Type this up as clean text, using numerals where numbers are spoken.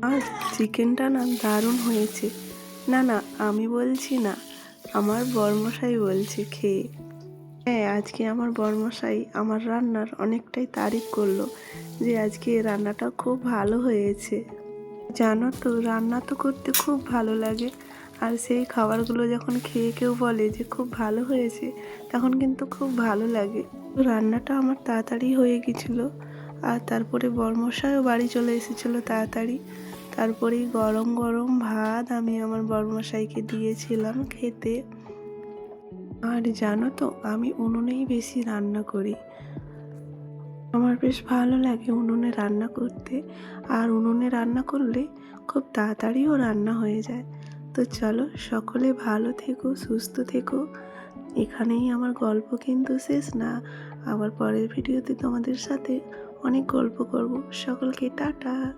আর চিকেনটা না দারুণ হয়েছে। না না, আমি বলছি না, আমার বরমশাই বলছে খেয়ে। হ্যাঁ, আজকে আমার বরমশাই আমার রান্নার অনেকটাই তারিফ করলো যে আজকে রান্নাটা খুব ভালো হয়েছে। জানো তো, রান্না তো করতে খুব ভালো লাগে, আর সেই খাবারগুলো যখন খেয়ে কেউ বলে যে খুব ভালো হয়েছে, তখন কিন্তু খুব ভালো লাগে। তো রান্নাটা আমার তাড়াতাড়ি হয়ে গেছিলো, আর তারপরে বরমশাইও বাড়ি চলে এসেছিলো তাড়াতাড়ি। তারপরেই গরম গরম ভাত আমি আমার বরমশাইকে দিয়েছিলাম খেতে। আর জানো তো, আমি উনুনেই বেশি রান্না করি। আমার বেশ ভালো লাগে উনুনে রান্না করতে, আর উনুনে রান্না করলে খুব তাড়াতাড়িও রান্না হয়ে যায়। তো চলো, সকলে ভালো থেকো, সুস্থ থেকো। এখানেই আমার গল্প কিন্তু শেষ না, আবার পরের ভিডিওতে তোমাদের সাথে অনেক গল্প করব। সকলকে টাটা।